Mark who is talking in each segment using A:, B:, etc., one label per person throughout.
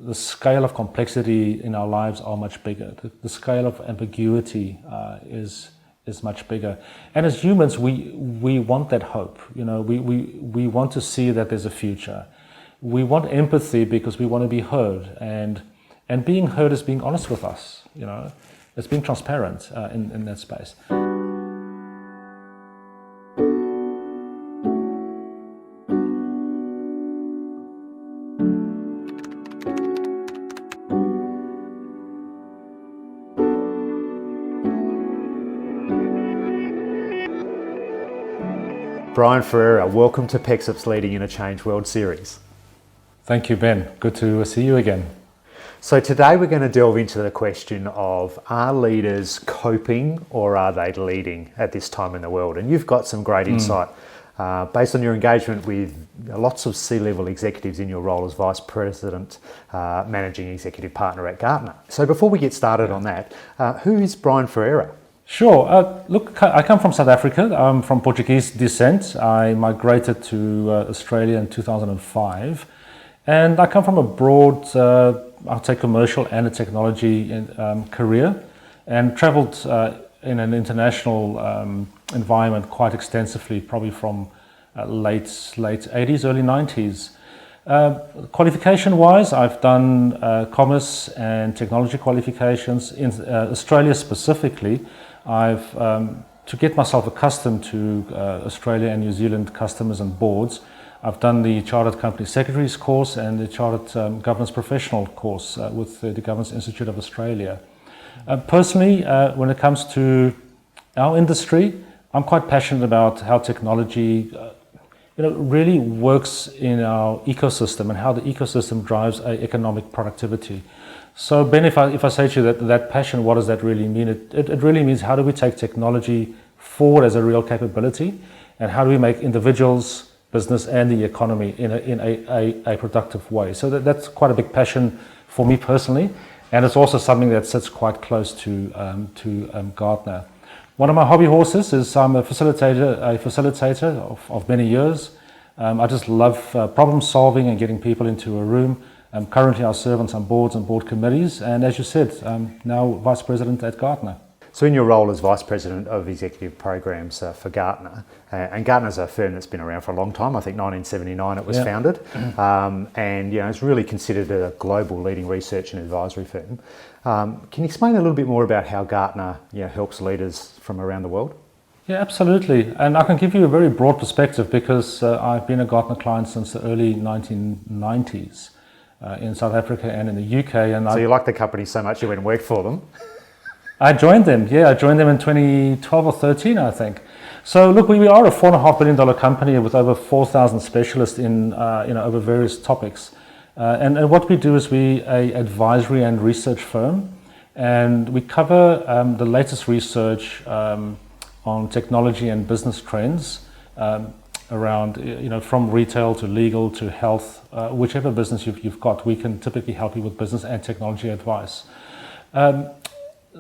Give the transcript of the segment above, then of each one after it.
A: the scale of complexity in our lives are much bigger. The scale of ambiguity is much bigger. And as humans, we want that hope. We want to see that there's a future. We want empathy because we want to be heard. And being heard is being honest with us. It's being transparent in that space.
B: Brian Ferreira, welcome to PEXIP's Leading in a Change World Series.
A: Thank you, Ben. Good to see you again.
B: So today we're going to delve into the question of, are leaders coping or are they leading at this time in the world? And you've got some great insight based on your engagement with lots of C-level executives in your role as Vice President, Managing Executive Partner at Gartner. So before we get started on that, who is Brian Ferreira?
A: Sure. Look, I come from South Africa. I'm from Portuguese descent. I migrated to Australia in 2005. And I come from a broad, I'll say commercial and a technology career, and traveled in an international environment quite extensively, probably from late 80s, early 90s. Qualification-wise, I've done commerce and technology qualifications. In Australia specifically, I've, to get myself accustomed to Australia and New Zealand customers and boards, I've done the Chartered Company Secretaries course and the Chartered Governance Professional course with the Governance Institute of Australia. Personally, when it comes to our industry, I'm quite passionate about how technology really works in our ecosystem and how the ecosystem drives economic productivity. So Ben, if I say to you that passion, what does that really mean? It really means how do we take technology forward as a real capability, and how do we make individuals, business and the economy in a productive way. So that's quite a big passion for me personally, and it's also something that sits quite close to Gartner. One of my hobby horses is I'm a facilitator of many years. I just love problem solving and getting people into a room. Currently I serve on some boards and board committees, and as you said, I'm now Vice President at Gartner.
B: So in your role as Vice President of Executive Programs for Gartner, and Gartner's a firm that's been around for a long time, I think 1979 it was founded, and it's really considered a global leading research and advisory firm. Can you explain a little bit more about how Gartner helps leaders from around the world?
A: Yeah, absolutely. And I can give you a very broad perspective because I've been a Gartner client since the early 1990s in South Africa and in the UK. And
B: so you like the company so much you went and worked for them?
A: I joined them, I joined them in 2012 or 13, I think. So look, we are a $4.5 billion company with over 4,000 specialists in, over various topics. And what we do is we an advisory and research firm, and we cover the latest research on technology and business trends around, from retail to legal to health, whichever business you've got, we can typically help you with business and technology advice.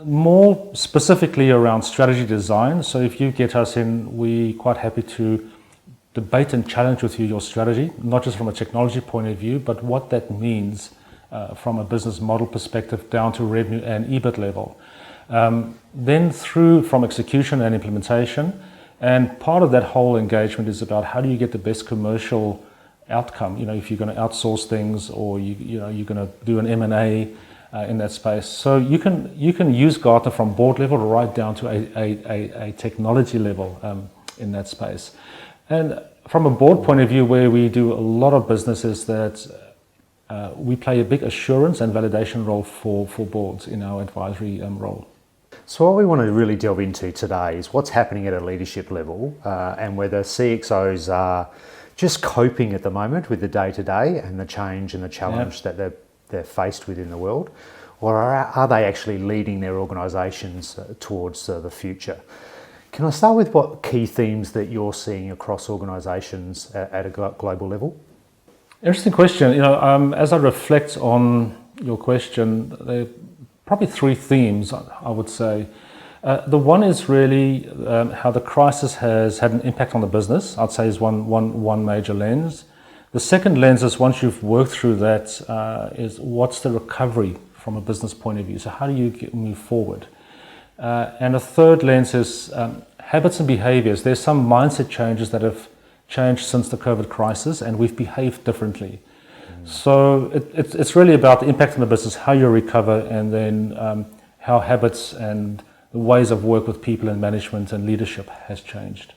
A: More specifically around strategy design. So if you get us in, we're quite happy to debate and challenge with you your strategy, not just from a technology point of view, but what that means from a business model perspective down to revenue and EBIT level. Then through from execution and implementation. And part of that whole engagement is about how do you get the best commercial outcome, if you're going to outsource things or you're going to do an M&A in that space. So you can use Gartner from board level right down to a technology level in that space. And from a board point of view, where we do a lot of businesses, that we play a big assurance and validation role for boards in our advisory role.
B: So what we want to really delve into today is what's happening at a leadership level and whether CXOs are just coping at the moment with the day-to-day and the change and the challenge that they're faced with in the world, or are they actually leading their organisations towards the future? Can I start with what key themes that you're seeing across organisations at a global level?
A: Interesting question. As I reflect on your question, there are probably three themes, I would say. The one is really how the crisis has had an impact on the business, I'd say is one major lens. The second lens is, once you've worked through that, is what's the recovery from a business point of view? So how do you move forward? And a third lens is habits and behaviors. There's some mindset changes that have changed since the COVID crisis, and we've behaved differently. So it's really about the impact on the business, how you recover, and then how habits and the ways of work with people and management and leadership has changed.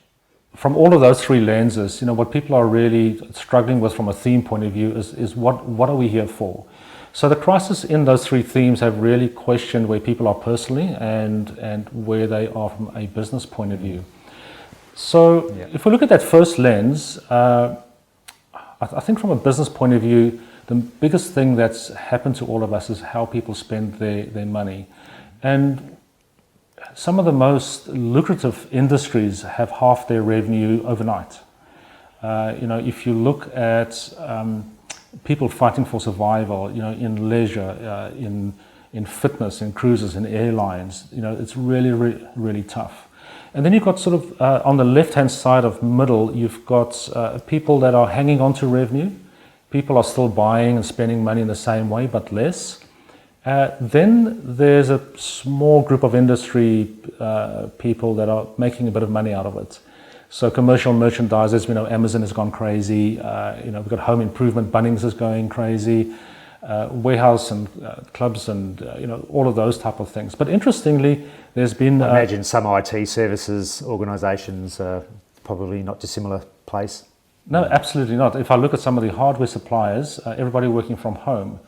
A: From all of those three lenses, what people are really struggling with from a theme point of view is what are we here for? So the crisis in those three themes have really questioned where people are personally and where they are from a business point of view. So if we look at that first lens, I think from a business point of view, the biggest thing that's happened to all of us is how people spend their money. And some of the most lucrative industries have half their revenue overnight. If you look at people fighting for survival, in leisure, in fitness, in cruises, in airlines, it's really, really, really tough. And then you've got sort of, on the left-hand side of middle, you've got people that are hanging on to revenue. People are still buying and spending money in the same way, but less. Then there's a small group of industry people that are making a bit of money out of it. So commercial merchandisers, Amazon has gone crazy. We've got home improvement, Bunnings is going crazy. Warehouse and clubs and all of those type of things. But interestingly, there's been...
B: I imagine some IT services organisations are probably not dissimilar place.
A: No, absolutely not. If I look at some of the hardware suppliers, everybody working from home,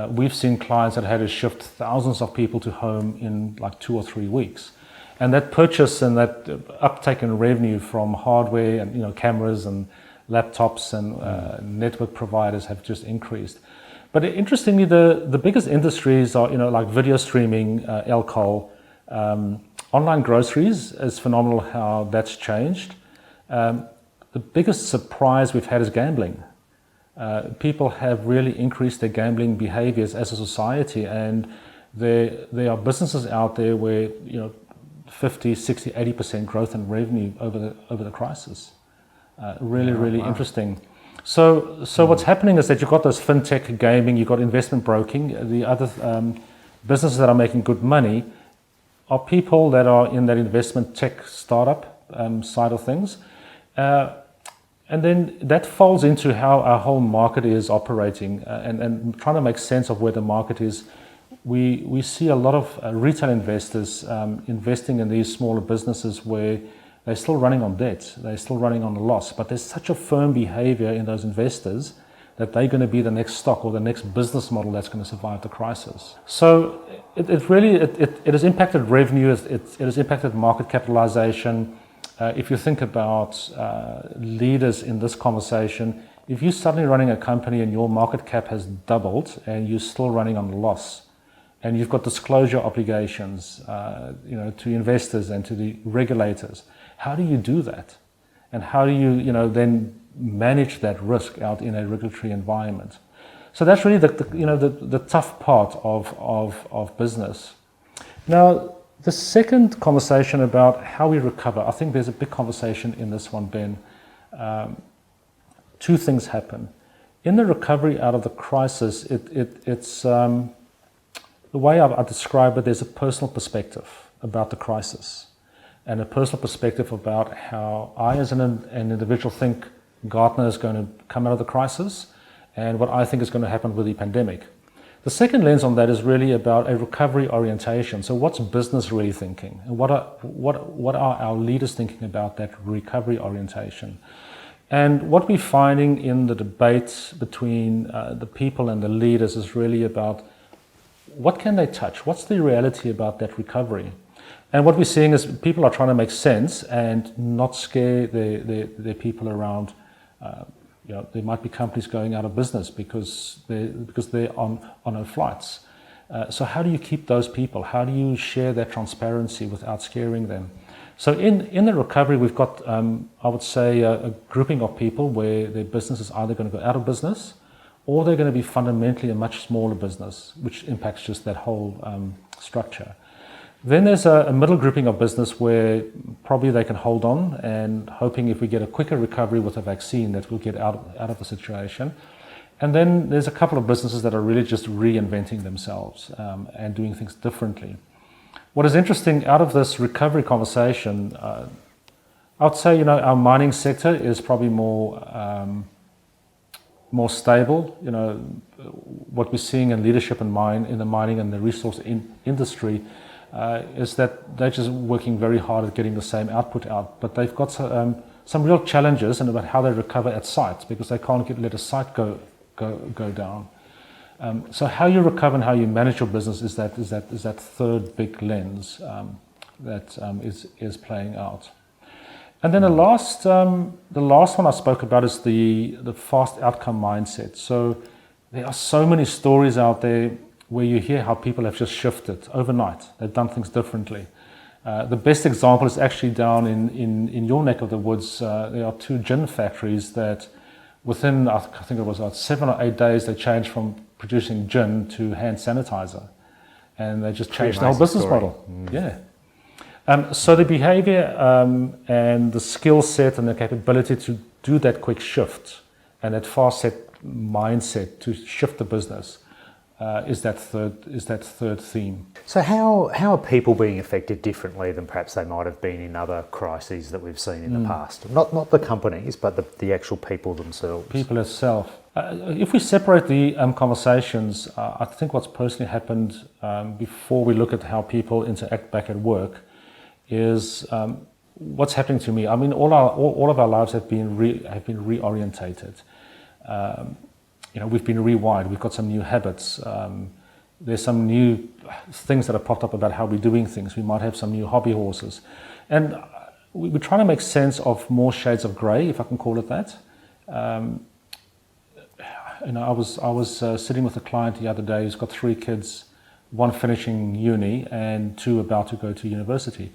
A: we've seen clients that had to shift thousands of people to home in like 2 or 3 weeks. And that purchase and that uptake in revenue from hardware and cameras and laptops and network providers have just increased. But interestingly, the biggest industries are, like video streaming, alcohol, online groceries is phenomenal how that's changed. The biggest surprise we've had is gambling. People have really increased their gambling behaviors as a society, and there are businesses out there where, 50, 60, 80% growth in revenue over the crisis. Really interesting. So what's happening is that you've got those fintech, gaming, you've got investment broking. The other businesses that are making good money are people that are in that investment tech startup side of things. And then that falls into how our whole market is operating and trying to make sense of where the market is. We see a lot of retail investors investing in these smaller businesses where they're still running on debt, they're still running on a loss, but there's such a firm behavior in those investors that they're going to be the next stock or the next business model that's going to survive the crisis. So it has impacted revenue, it has impacted market capitalization. If you think about leaders in this conversation, if you're suddenly running a company and your market cap has doubled and you're still running on a loss, and you've got disclosure obligations to investors and to the regulators, how do you do that? And how do you then manage that risk out in a regulatory environment? So that's really the tough part of business. Now, the second conversation about how we recover, I think there's a big conversation in this one, Ben. Two things happen. In the recovery out of the crisis, it's the way I describe it, there's a personal perspective about the crisis and a personal perspective about how I as an individual think Gartner is going to come out of the crisis and what I think is going to happen with the pandemic. The second lens on that is really about a recovery orientation. So what's business really thinking? And what are our leaders thinking about that recovery orientation? And what we're finding in the debate between the people and the leaders is really about what can they touch? What's the reality about that recovery? And what we're seeing is people are trying to make sense and not scare their people around. There might be companies going out of business because they're on no flights. So how do you keep those people? How do you share that transparency without scaring them? So in the recovery, we've got, I would say, a grouping of people where their business is either going to go out of business or they're going to be fundamentally a much smaller business, which impacts just that whole structure. Then there's a middle grouping of business where probably they can hold on and hoping if we get a quicker recovery with a vaccine that we'll get out of the situation. And then there's a couple of businesses that are really just reinventing themselves and doing things differently. What is interesting out of this recovery conversation, I'd say, our mining sector is probably more stable. What we're seeing in leadership in the mining and the resource industry is that they're just working very hard at getting the same output out, but they've got some real challenges about how they recover at sites because they can't let a site go down. So how you recover and how you manage your business is that third big lens that is playing out. And then the last one I spoke about is the fast outcome mindset. So there are so many stories out there where you hear how people have just shifted overnight. They've done things differently. The best example is actually down in your neck of the woods. There are 2 gin factories that within, I think it was about 7 or 8 days, they changed from producing gin to hand sanitizer. And they just changed the whole business model. Yeah. So the behavior and the skill set and the capability to do that quick shift and that fast set mindset to shift the business is that third theme.
B: So how are people being affected differently than perhaps they might have been in other crises that we've seen in the past? Not the companies, but the actual people themselves.
A: People itself. If we separate the conversations, I think what's personally happened before we look at how people interact back at work is what's happening to me. I mean, all of our lives have been reorientated. We've been rewired. We've got some new habits. There's some new things that have popped up about how we're doing things. We might have some new hobby horses, and we're trying to make sense of more shades of grey, if I can call it that. I was sitting with a client the other day who's got 3 kids, 1 finishing uni and 2 about to go to university.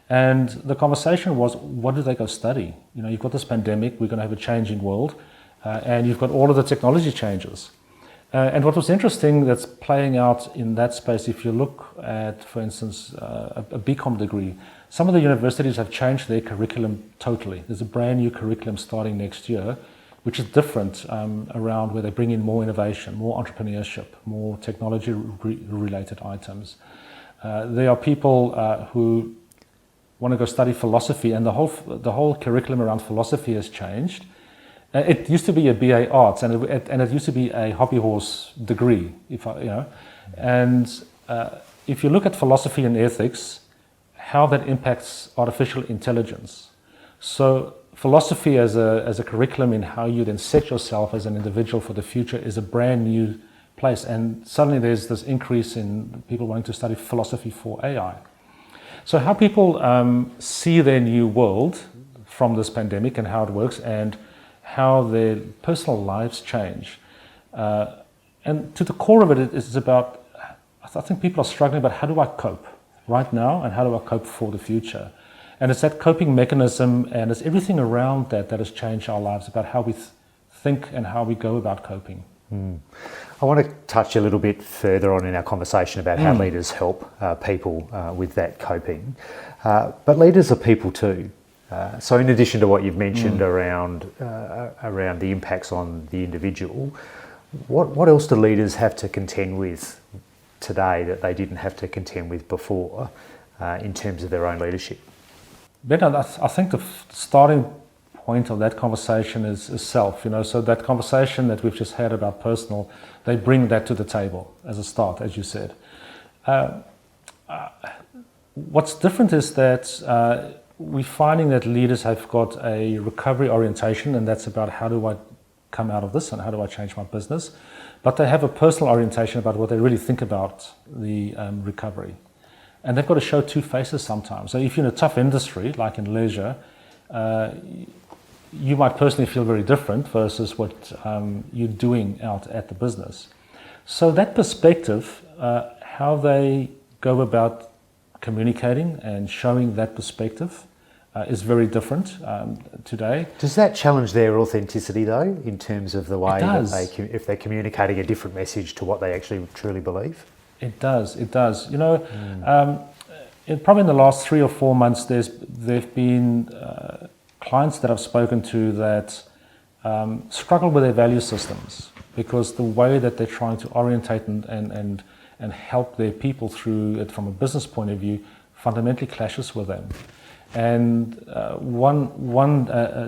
A: And the conversation was, what do they go study? You've got this pandemic, we're going to have a changing world, and you've got all of the technology changes. And what was interesting that's playing out in that space, if you look at, for instance, a BCom degree, some of the universities have changed their curriculum totally. There's a brand new curriculum starting next year, which is different around where they bring in more innovation, more entrepreneurship, more technology-related items. There are people who want to go study philosophy, and the whole curriculum around philosophy has changed. It used to be a BA Arts, and it used to be a hobby horse degree. And if you look at philosophy and ethics, how that impacts artificial intelligence. So philosophy as a curriculum in how you then set yourself as an individual for the future is a brand new place. And suddenly there's this increase in people wanting to study philosophy for AI. So how people see their new world from this pandemic and how it works and how their personal lives change. And to the core of it is about, I think people are struggling about how do I cope right now and how do I cope for the future. And it's that coping mechanism and it's everything around that has changed our lives about how we think and how we go about coping.
B: I want to touch a little bit further on in our conversation about how leaders help people with that coping. But leaders are people too. So in addition to what you've mentioned around the impacts on the individual, what else do leaders have to contend with today that they didn't have to contend with before in terms of their own leadership?
A: Ben, I think the starting point of that conversation is self. So that conversation that we've just had about personal, they bring that to the table as a start, as you said. What's different is that we're finding that leaders have got a recovery orientation, and that's about how do I come out of this and how do I change my business. But they have a personal orientation about what they really think about the recovery. And they've got to show 2 faces sometimes. So if you're in a tough industry, like in leisure, you might personally feel very different versus what you're doing out at the business. So that perspective, how they go about communicating and showing that perspective is very different today.
B: Does that challenge their authenticity though, in terms of the way that if they're communicating a different message to what they actually truly believe?
A: It does. probably in the last 3 or 4 months, there've been clients that I've spoken to that struggle with their value systems because the way that they're trying to orientate and help their people through it from a business point of view fundamentally clashes with them. And one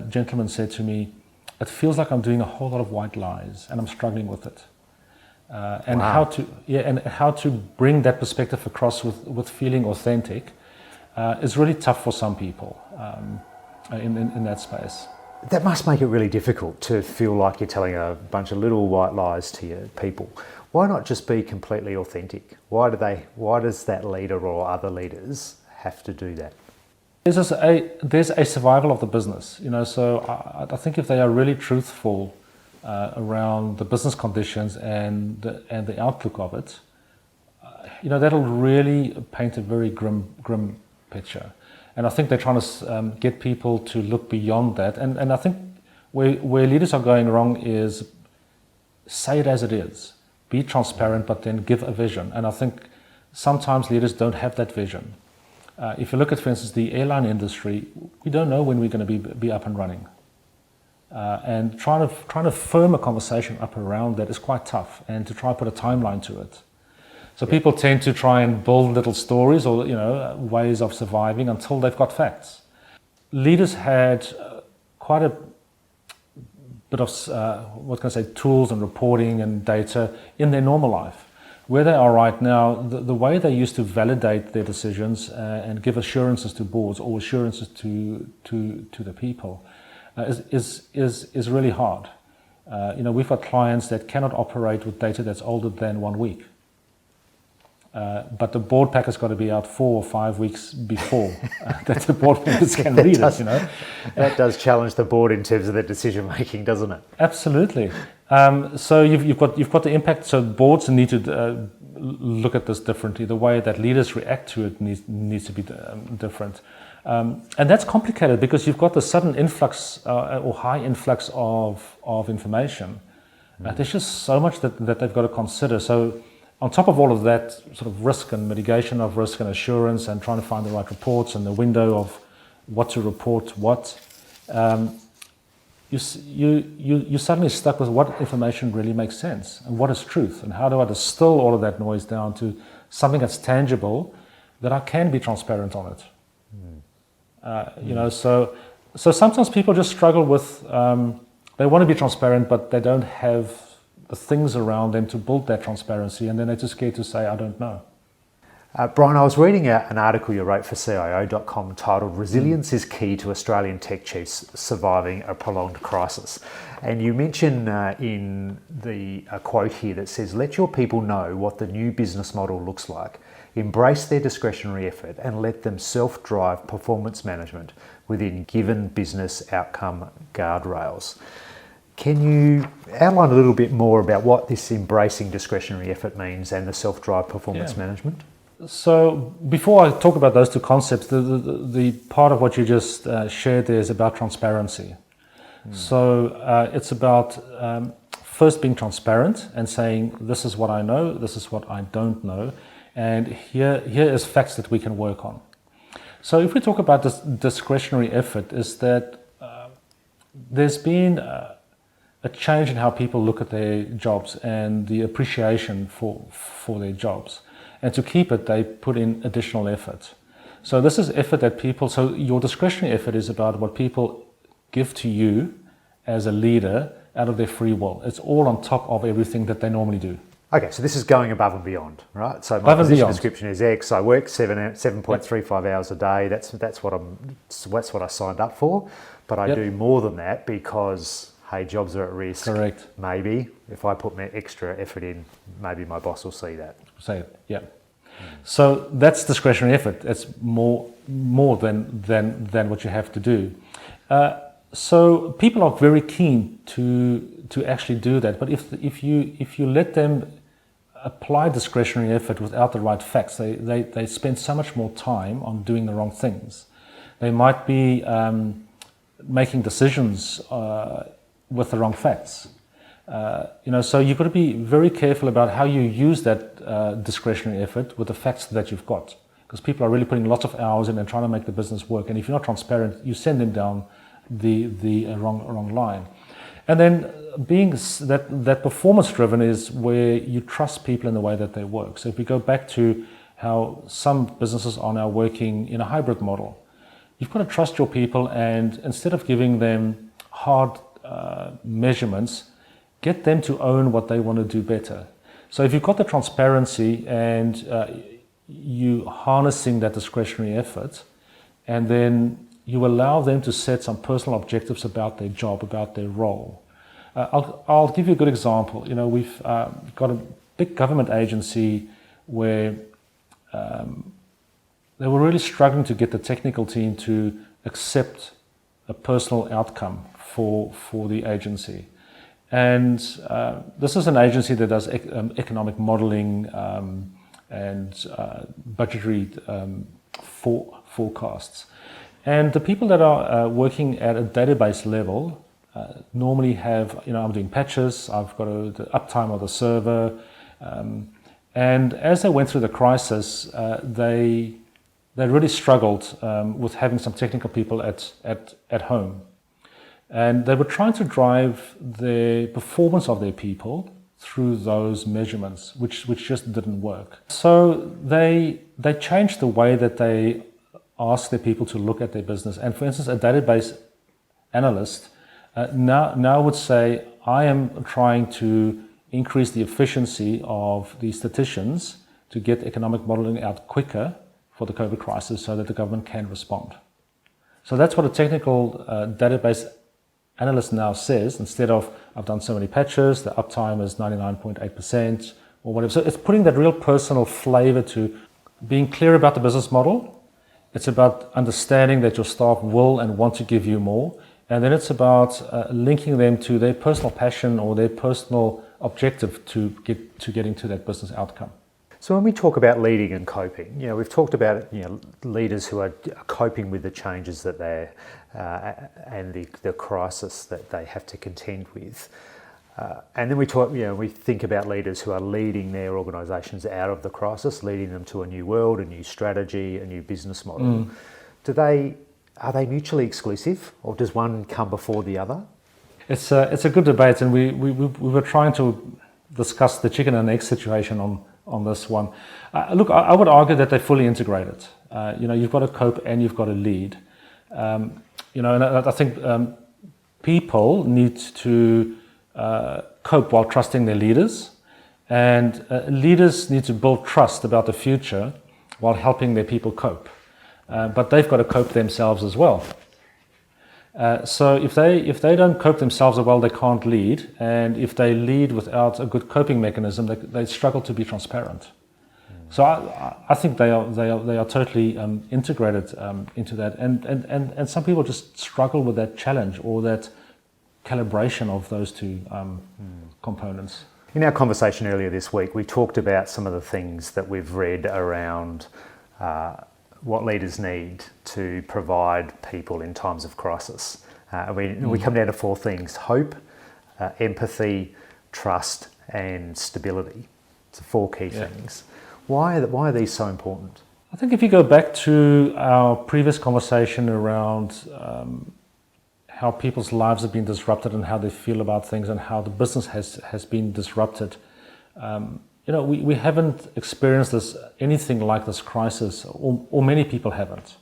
A: gentleman said to me, "It feels like I'm doing a whole lot of white lies, and I'm struggling with it." And
B: Wow.
A: how to bring that perspective across with feeling authentic is really tough for some people in that space.
B: That must make it really difficult to feel like you're telling a bunch of little white lies to your people. Why not just be completely authentic? Why does that leader or other leaders have to do that?
A: There's a survival of the business, so I think if they are really truthful around the business conditions and the outlook of it, that'll really paint a very grim picture. And I think they're trying to get people to look beyond that. And I think where leaders are going wrong is say it as it is. Be transparent, but then give a vision. And I think sometimes leaders don't have that vision. If you look at, for instance, the airline industry, we don't know when we're going to be up and running. And trying to firm a conversation up around that is quite tough, and to try to put a timeline to it. So people tend to try and build little stories or ways of surviving until they've got facts. Leaders had quite a bit of tools and reporting and data in their normal life. Where they are right now, the way they used to validate their decisions and give assurances to boards or assurances to the people is really hard. We've got clients that cannot operate with data that's older than 1 week. But the board pack has got to be out 4 or 5 weeks before that the board members can read it.
B: That does challenge the board in terms of their decision making, doesn't it?
A: Absolutely. So you've got the impact. So boards need to look at this differently. The way that leaders react to it needs to be different. And that's complicated because you've got the sudden influx or high influx of information. There's just so much that they've got to consider. So on top of all of that sort of risk and mitigation of risk and assurance and trying to find the right reports and the window of what to report you're suddenly stuck with what information really makes sense and what is truth, and how do I distill all of that noise down to something that's tangible that I can be transparent on it. So sometimes people just struggle with they want to be transparent, but they don't have the things around them to build that transparency, and then they're just scared to say, I don't know.
B: Brian, I was reading an article you wrote for CIO.com titled "Resilience is Key to Australian Tech Chiefs Surviving a Prolonged Crisis." And you mention in a quote here that says, "Let your people know what the new business model looks like. Embrace their discretionary effort and let them self-drive performance management within given business outcome guardrails." Can you outline a little bit more about what this embracing discretionary effort means and the self-drive performance management?
A: So before I talk about those two concepts, the part of what you just shared there is about transparency. So it's about first being transparent and saying, this is what I know, this is what I don't know, and here is facts that we can work on. So if we talk about this discretionary effort, is that there's been a change in how people look at their jobs and the appreciation for their jobs. And to keep it, they put in additional effort. So this is effort that so your discretionary effort is about what people give to you as a leader out of their free will. It's all on top of everything that they normally do.
B: Okay, so this is going above and beyond, right? So my position description is X. I work 7.35 hours a day. That's what I signed up for. But I do more than that because, hey, jobs are at risk.
A: Correct.
B: Maybe if I put my extra effort in, maybe my boss will see that.
A: Say it, yeah. So that's discretionary effort. It's more than what you have to do. So people are very keen to actually do that. But if you let them apply discretionary effort without the right facts, they spend so much more time on doing the wrong things. They might be making decisions with the wrong facts. So you've got to be very careful about how you use that discretionary effort with the facts that you've got. because people are really putting lots of hours in and trying to make the business work. And if you're not transparent, you send them down the wrong line. And then being that performance driven is where you trust people in the way that they work. So if we go back to how some businesses are now working in a hybrid model, you've got to trust your people, and instead of giving them hard measurements, get them to own what they want to do better. So if you've got the transparency and you harnessing that discretionary effort, and then you allow them to set some personal objectives about their job, about their role. I'll give you a good example. You know, we've got a big government agency where they were really struggling to get the technical team to accept a personal outcome for the agency. And this is an agency that does economic modeling and budgetary forecasts. And the people that are working at a database level normally have, you know, I'm doing patches, I've got the uptime of the server. And as they went through the crisis, they really struggled with having some technical people at home. And they were trying to drive the performance of their people through those measurements, which just didn't work. So they changed the way that they ask their people to look at their business. And for instance, a database analyst now would say, I am trying to increase the efficiency of the statisticians to get economic modeling out quicker for the COVID crisis so that the government can respond. So that's what a technical database analyst now says, instead of, I've done so many patches, the uptime is 99.8% or whatever. So it's putting that real personal flavor to being clear about the business model. It's about understanding that your staff will and want to give you more. And then it's about linking them to their personal passion or their personal objective to getting to that business outcome.
B: So when we talk about leading and coping, you know, we've talked about, you know, leaders who are coping with the changes that they're and the crisis that they have to contend with. And then we talk, you know, we think about leaders who are leading their organisations out of the crisis, leading them to a new world, a new strategy, a new business model. Are they mutually exclusive, or does one come before the other?
A: It's a good debate, and we were trying to discuss the chicken and egg situation on this one. Look, I would argue that they're fully integrated. You know, you've got to cope and you've got to lead. You know, and I think people need to cope while trusting their leaders, and leaders need to build trust about the future while helping their people cope. But they've got to cope themselves as well. So if they don't cope themselves well, they can't lead, and if they lead without a good coping mechanism, they struggle to be transparent. So I think they are totally integrated into that, and some people just struggle with that challenge or that calibration of those two components.
B: In our conversation earlier this week, we talked about some of the things that we've read around what leaders need to provide people in times of crisis. We come down to four things: hope, empathy, trust, and stability. It's four key things. Why are these so important?
A: I think if you go back to our previous conversation around how people's lives have been disrupted and how they feel about things and how the business has been disrupted, you know, we haven't experienced anything like this crisis, or many people haven't.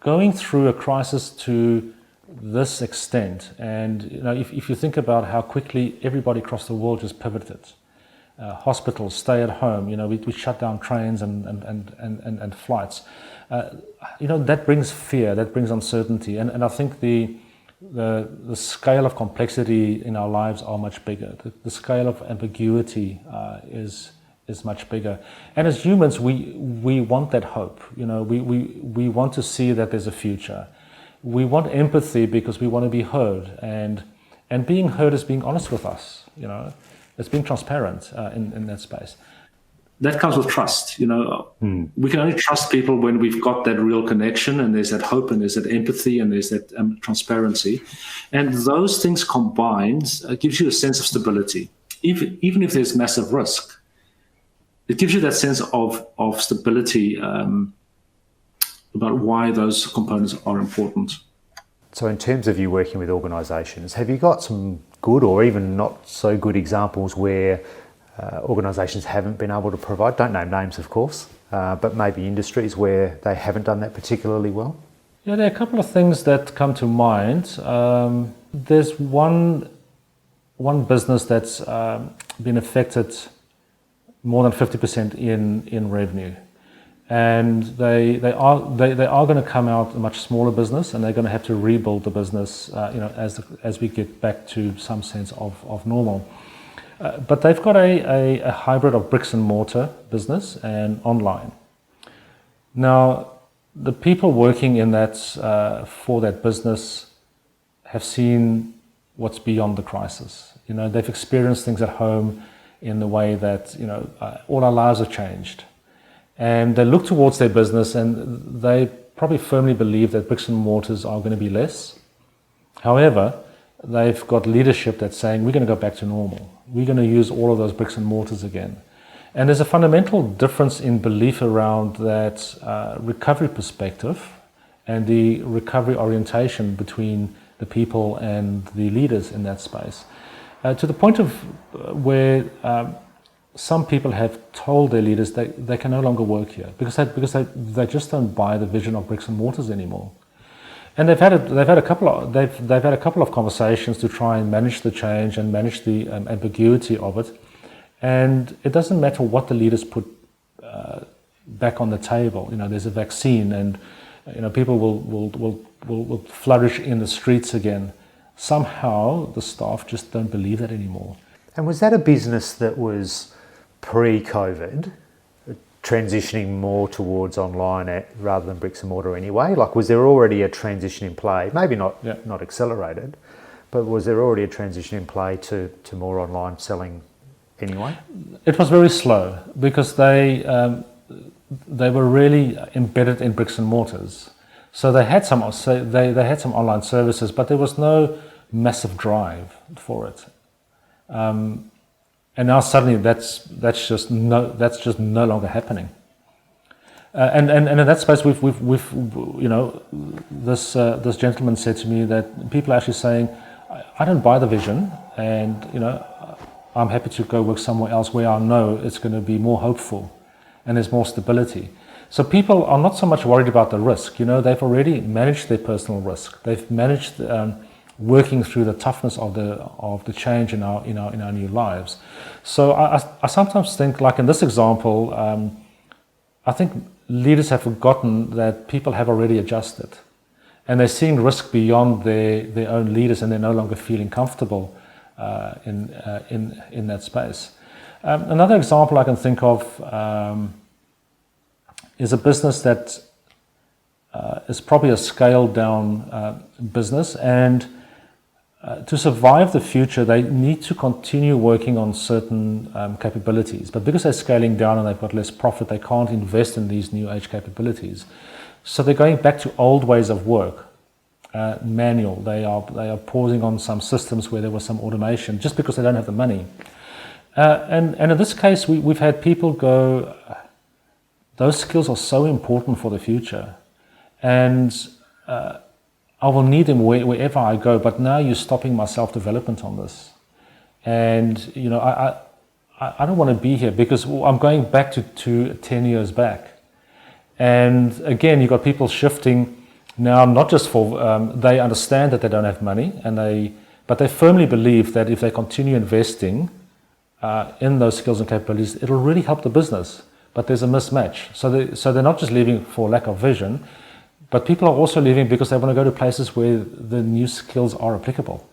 A: Going through a crisis to this extent, and you know, if you think about how quickly everybody across the world just pivoted, hospitals, stay at home, you know, we shut down trains and flights. You know, that brings fear, that brings uncertainty, and I think the scale of complexity in our lives are much bigger. The scale of ambiguity is much bigger. And as humans, we want that hope. You know, we want to see that there's a future. We want empathy because we want to be heard, and being heard is being honest with us. You know, it's being transparent in that space. That comes with trust. You know, we can only trust people when we've got that real connection, and there's that hope, and there's that empathy, and there's that transparency, and those things combined gives you a sense of stability. Even if there's massive risk, it gives you that sense of stability about why those components are important.
B: So in terms of you working with organisations, have you got some good or even not so good examples where organisations haven't been able to provide, don't name names of course, but maybe industries where they haven't done that particularly well?
A: Yeah, there are a couple of things that come to mind. There's one business that's been affected more than 50% in revenue. And they are going to come out a much smaller business, and they're going to have to rebuild the business, as we get back to some sense of normal. But they've got a hybrid of bricks and mortar business and online. Now, the people working in that for that business have seen what's beyond the crisis. They've experienced things at home in the way that all our lives have changed. And they look towards their business, and they probably firmly believe that bricks and mortars are going to be less. However, they've got leadership that's saying, we're going to go back to normal. We're going to use all of those bricks and mortars again. And there's a fundamental difference in belief around that recovery perspective and the recovery orientation between the people and the leaders in that space. To the point of where some people have told their leaders they can no longer work here because they just don't buy the vision of bricks and mortars anymore. And they've had a couple of conversations to try and manage the change and manage the ambiguity of it. And it doesn't matter what the leaders put back on the table. There's a vaccine, and people will flourish in the streets again. Somehow the staff just don't believe that anymore.
B: And was that a business that was pre-COVID, transitioning more towards online rather than bricks and mortar anyway? Like, was there already a transition in play? Maybe not accelerated, but was there already a transition in play to more online selling anyway?
A: It was very slow because they were really embedded in bricks and mortars. So they had some online services, but there was no massive drive for it. And now suddenly that's just no longer happening. And in that space, this gentleman said to me that people are actually saying, I don't buy the vision, and I'm happy to go work somewhere else where I know it's going to be more hopeful and there's more stability. So people are not so much worried about the risk. They've already managed their personal risk. They've managed working through the toughness of the change in our new lives. So I sometimes think, like in this example, I think leaders have forgotten that people have already adjusted, and they're seeing risk beyond their own leaders, and they're no longer feeling comfortable in that space. Another example I can think of is a business that is probably a scaled down business, and to survive the future, they need to continue working on certain capabilities. But because they're scaling down and they've got less profit, they can't invest in these new age capabilities. So they're going back to old ways of work, manual. They are pausing on some systems where there was some automation just because they don't have the money. And in this case, we've had people go, those skills are so important for the future. And I will need them wherever I go, but now you're stopping my self-development on this. And, I don't want to be here because I'm going back to 10 years back. And again, you've got people shifting now, not just for, they understand that they don't have money, but they firmly believe that if they continue investing in those skills and capabilities, it'll really help the business. But there's a mismatch. So they're not just leaving for lack of vision, but people are also leaving because they want to go to places where the new skills are applicable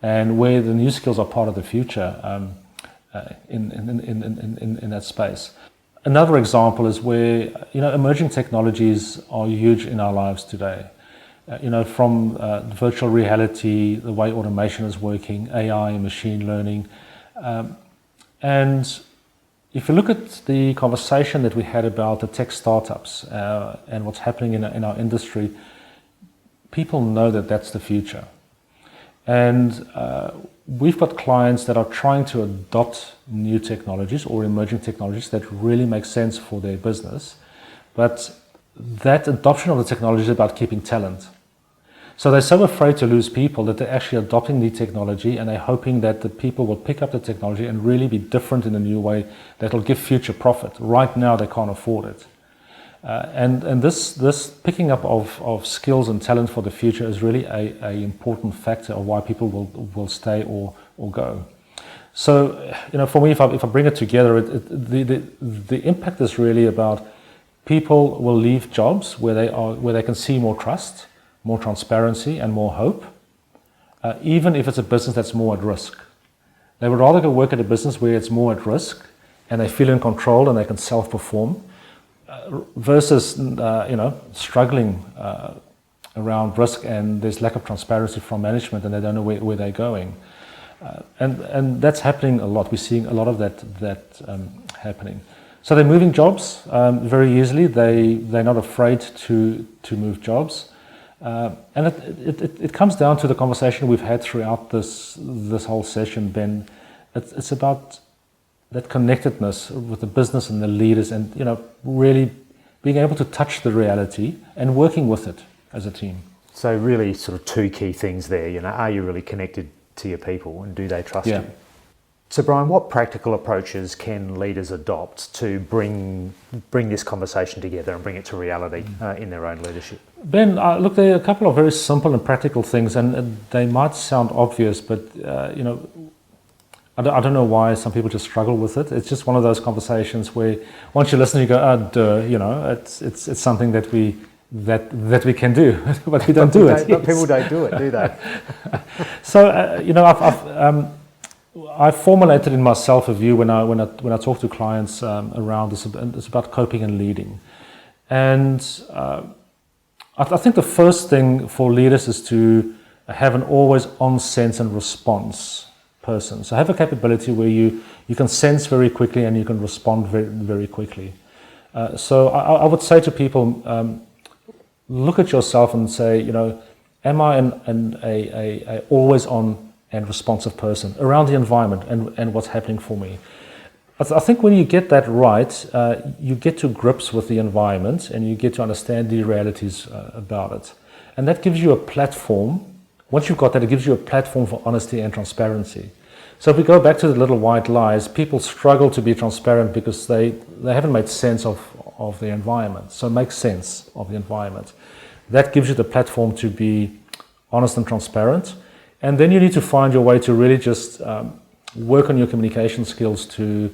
A: and where the new skills are part of the future in that space. Another example is where emerging technologies are huge in our lives today. From virtual reality, the way automation is working, AI, machine learning, and if you look at the conversation that we had about the tech startups and what's happening in our industry, people know that that's the future. And we've got clients that are trying to adopt new technologies or emerging technologies that really make sense for their business, but that adoption of the technology is about keeping talent. So they're so afraid to lose people that they're actually adopting the technology, and they're hoping that the people will pick up the technology and really be different in a new way that will give future profit. Right now they can't afford it. And this picking up of skills and talent for the future is really a important factor of why people will stay or go. So, for me, if I bring it together, the impact is really about people will leave jobs where they can see more trust, more transparency, and more hope, even if it's a business that's more at risk. They would rather go work at a business where it's more at risk and they feel in control and they can self-perform, versus struggling around risk and there's lack of transparency from management and they don't know where they're going. And that's happening a lot. We're seeing a lot of that happening. So they're moving jobs very easily. They're not afraid to move jobs. And it comes down to the conversation we've had throughout this whole session, Ben. It's about that connectedness with the business and the leaders, and really being able to touch the reality and working with it as a team.
B: So really sort of two key things there. Are you really connected to your people, and do they trust you? So Brian, what practical approaches can leaders adopt to bring this conversation together and bring it to reality in their own leadership?
A: Ben, look, there are a couple of very simple and practical things, and they might sound obvious, but I don't know why some people just struggle with it. It's just one of those conversations where once you listen, you go, "Oh, duh," it's something that we can do, but we don't do it.
B: But people don't do it, do they?
A: So I've formulated in myself a view when I talk to clients around this. It's about coping and leading, and I think the first thing for leaders is to have an always-on sense and response person. So have a capability where you can sense very quickly and you can respond very, very quickly. So I would say to people, look at yourself and say, am I a always on and responsive person around the environment and what's happening for me? I think when you get that right, you get to grips with the environment and you get to understand the realities about it. And that gives you a platform. Once you've got that, it gives you a platform for honesty and transparency. So if we go back to the little white lies, people struggle to be transparent because they haven't made sense of the environment. So make sense of the environment. That gives you the platform to be honest and transparent. And then you need to find your way to really just work on your communication skills to,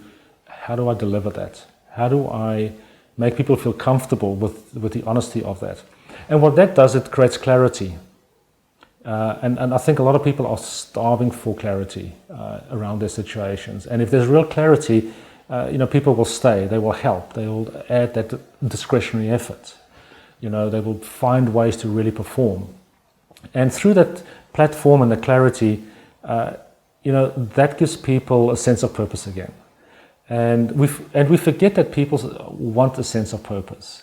A: how do I deliver that? How do I make people feel comfortable with the honesty of that? And what that does, it creates clarity. And I think a lot of people are starving for clarity around their situations. And if there's real clarity, people will stay, they will help, they will add that discretionary effort. They will find ways to really perform. And through that platform and the clarity, that gives people a sense of purpose again. And we forget that people want a sense of purpose.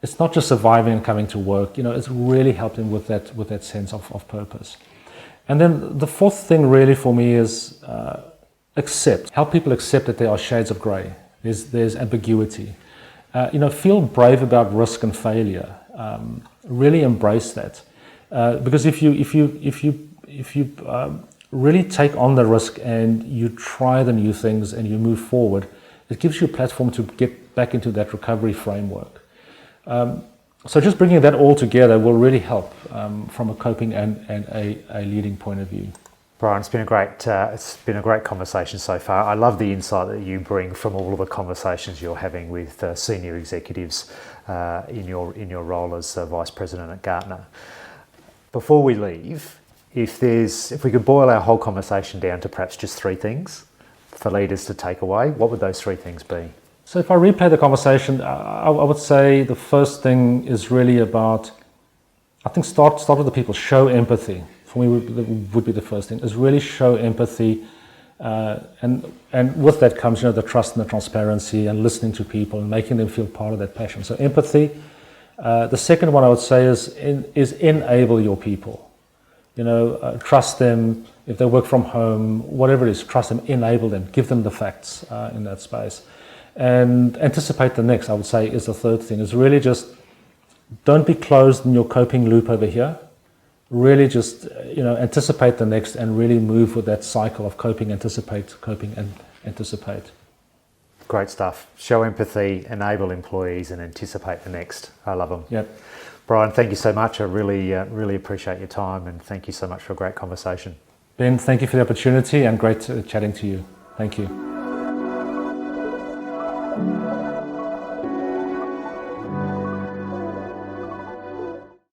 A: It's not just surviving and coming to work. It's really helping with that sense of purpose. And then the fourth thing really for me is help people accept that there are shades of grey. There's ambiguity. Feel brave about risk and failure. Really embrace that, because if you really take on the risk and you try the new things and you move forward, it gives you a platform to get back into that recovery framework. So just bringing that all together will really help from a coping and a leading point of view.
B: Brian, it's been a great conversation so far. I love the insight that you bring from all of the conversations you're having with senior executives in your role as Vice President at Gartner. Before we leave, if we could boil our whole conversation down to perhaps just three things for leaders to take away, what would those three things be?
A: So if I replay the conversation, I would say the first thing is really about, I think start with the people, show empathy. For me, would be the first thing, is really show empathy. And with that comes, the trust and the transparency and listening to people and making them feel part of that passion. So empathy. The second one I would say is enable your people. trust them. If they work from home, whatever it is, trust them, enable them, give them the facts in that space. And anticipate the next, I would say, is the third thing, is really just don't be closed in your coping loop over here. Really just, anticipate the next and really move with that cycle of coping, anticipate, coping, and anticipate.
B: Great stuff. Show empathy, enable employees, and anticipate the next. I love them.
A: Yep.
B: Brian, thank you so much. I really appreciate your time, and thank you so much for a great conversation.
A: Ben, thank you for the opportunity and great chatting to you. Thank you.